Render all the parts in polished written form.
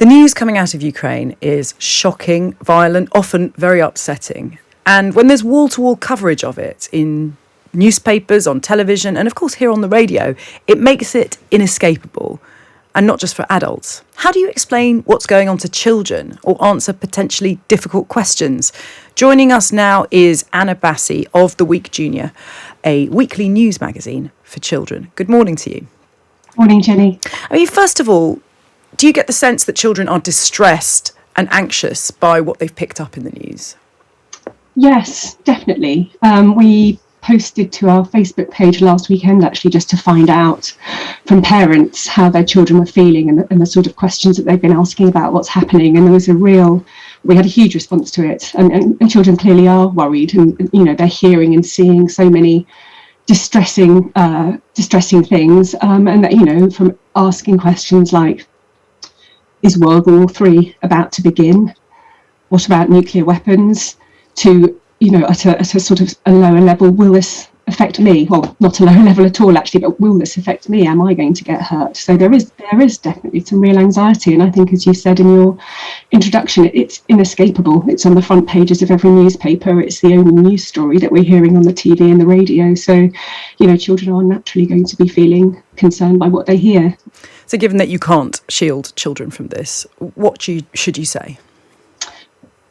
The news coming out of Ukraine is shocking, violent, often very upsetting. And when there's wall-to-wall coverage of it in newspapers, on television, and of course here on the radio, it makes it inescapable, and not just for adults. How do you explain what's going on to children or answer potentially difficult questions? Joining us now is Emma Bassi of The Week Junior, a weekly news magazine for children. Good morning to you. Morning, Jenny. I mean, first of all, do you get the sense that children are distressed and anxious by what they've picked up in the news? Yes, definitely. We posted to our Facebook page last weekend, actually, just to find out from parents how their children were feeling and the sort of questions that they've been asking about what's happening. And there was we had a huge response to it. And children clearly are worried, and they're hearing and seeing so many distressing things. And that, from asking questions like, is World War III about to begin? What about nuclear weapons? To, at a sort of a lower level, will this affect me? Well, not a lower level at all, actually, but will this affect me? Am I going to get hurt? So there is definitely some real anxiety. And I think, as you said in your introduction, it's inescapable. It's on the front pages of every newspaper. It's the only news story that we're hearing on the TV and the radio. So, children are naturally going to be feeling concerned by what they hear. So given that you can't shield children from this, what should you say?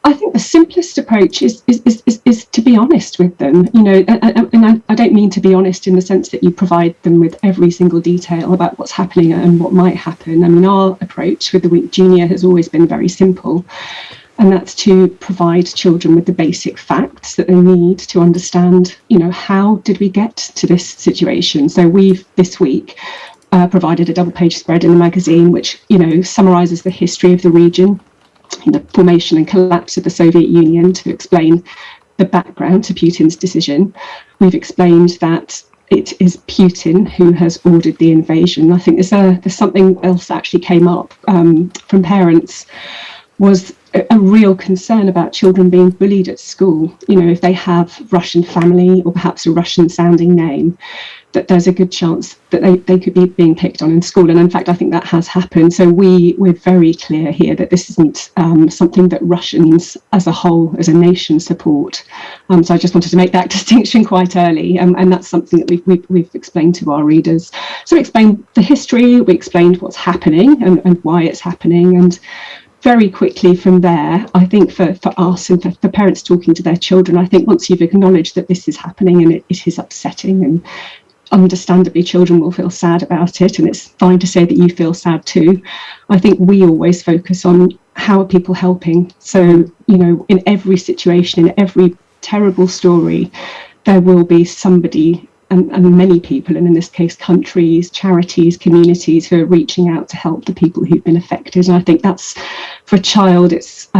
I think the simplest approach is to be honest with them, and I don't mean to be honest in the sense that you provide them with every single detail about what's happening and what might happen. I mean, our approach with The Week Junior has always been very simple, and that's to provide children with the basic facts that they need to understand, how did we get to this situation? So we've this week provided a double-page spread in the magazine, which, summarises the history of the region, the formation and collapse of the Soviet Union, to explain the background to Putin's decision. We've explained that it is Putin who has ordered the invasion. I think there's something else that actually came up from parents, was a real concern about children being bullied at school. If they have Russian family or perhaps a Russian sounding name, that there's a good chance that they could be being picked on in school. And in fact, I think that has happened. So we're very clear here that this isn't something that Russians as a whole, as a nation, support. So I just wanted to make that distinction quite early. And that's something that we've explained to our readers. So we explained the history, we explained what's happening and why it's happening. And very quickly from there, I think for us and for parents talking to their children, I think once you've acknowledged that this is happening and it is upsetting, and understandably children will feel sad about it, and it's fine to say that you feel sad too, I think we always focus on how are people helping. So, in every situation, in every terrible story, there will be somebody and many people, and in this case countries, charities, communities, who are reaching out to help the people who've been affected. And I think that's, for a child, it's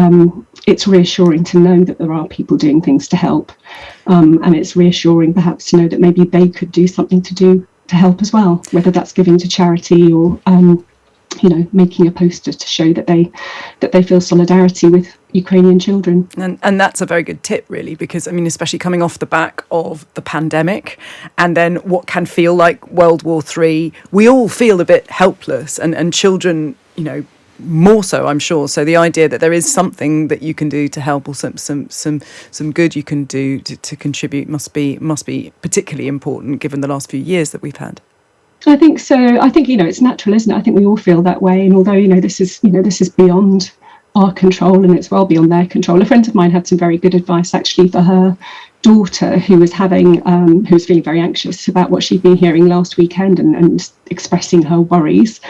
reassuring to know that there are people doing things to help, and it's reassuring perhaps to know that maybe they could do something to help as well, whether that's giving to charity or making a poster to show that they feel solidarity with Ukrainian children. And that's a very good tip, really, because, I mean, especially coming off the back of the pandemic and then what can feel like World War III, we all feel a bit helpless, and children, more so, I'm sure. So the idea that there is something that you can do to help, or some good you can do to contribute, must be particularly important given the last few years that we've had. I think so. I think, it's natural, isn't it? I think we all feel that way. And although, this is beyond our control, and it's well beyond their control. A friend of mine had some very good advice, actually, for her daughter, who was feeling very anxious about what she'd been hearing last weekend and expressing her worries.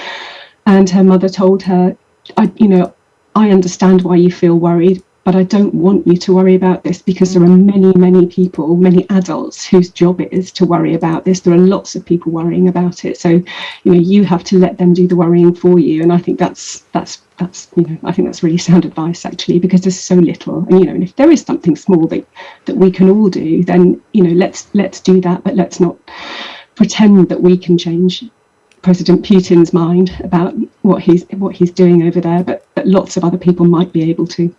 And her mother told her, I understand why you feel worried, but I don't want you to worry about this, because there are many, many people, many adults whose job it is to worry about this. There are lots of people worrying about it. So, you have to let them do the worrying for you. And I think that's I think that's really sound advice, actually, because there's so little. And if there is something small that we can all do, then let's do that. But let's not pretend that we can change President Putin's mind about what he's doing over there. But lots of other people might be able to.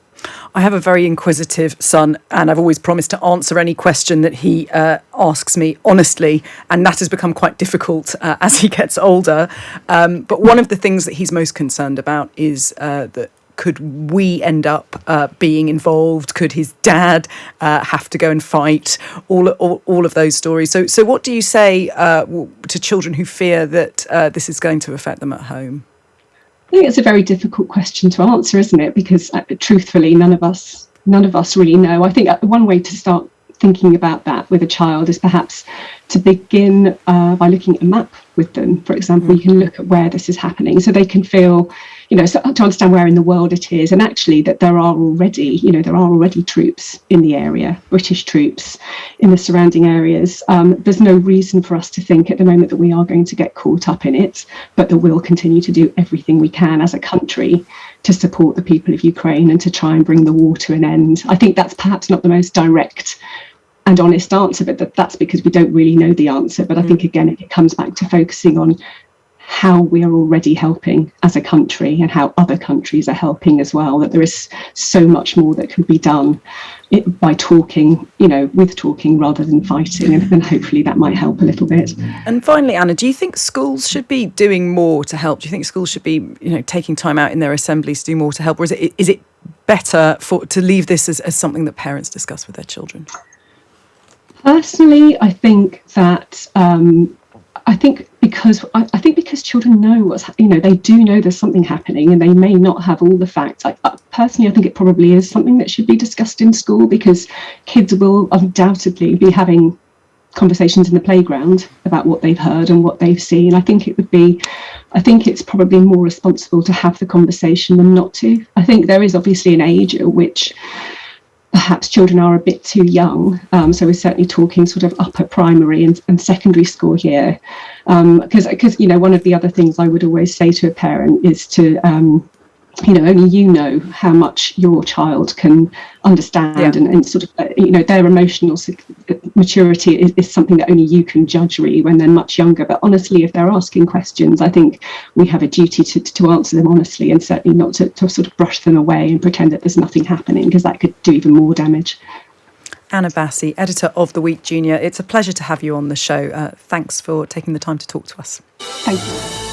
I have a very inquisitive son, and I've always promised to answer any question that he asks me honestly, and that has become quite difficult as he gets older. But one of the things that he's most concerned about is that could we end up being involved? Could his dad have to go and fight? All of those stories. So what do you say to children who fear that this is going to affect them at home? I think it's a very difficult question to answer, isn't it? Because truthfully, none of us really know. I think one way to start thinking about that with a child is perhaps to begin by looking at a map with them. For example, you can look at where this is happening, so they can feel, so to understand where in the world it is, and actually that there are already troops in the area, British troops in the surrounding areas. There's no reason for us to think at the moment that we are going to get caught up in it, but that we'll continue to do everything we can as a country to support the people of Ukraine and to try and bring the war to an end. I think that's perhaps not the most direct and honest answer, but that's because we don't really know the answer. But I think, again, it comes back to focusing on how we are already helping as a country and how other countries are helping as well, that there is so much more that can be done by talking, with talking rather than fighting, and hopefully that might help a little bit. And finally, Anna, do you think schools should be doing more to help? Do you think schools should be, taking time out in their assemblies to do more to help? Or is it better to leave this as something that parents discuss with their children? Personally, I think that because children know they do know there's something happening, and they may not have all the facts. Personally, I think it probably is something that should be discussed in school, because kids will undoubtedly be having conversations in the playground about what they've heard and what they've seen. I think it's probably more responsible to have the conversation than not to. I think there is obviously an age at which perhaps children are a bit too young, so we're certainly talking sort of upper primary and secondary school here, because one of the other things I would always say to a parent is to only you know how much your child can understand, and sort of their emotional maturity is something that only you can judge really when they're much younger. But honestly, if they're asking questions, I think we have a duty to answer them honestly, and certainly not to sort of brush them away and pretend that there's nothing happening, because that could do even more damage. Emma Bassi, editor of The Week Junior, it's a pleasure to have you on the show. Thanks for taking the time to talk to us. Thank you.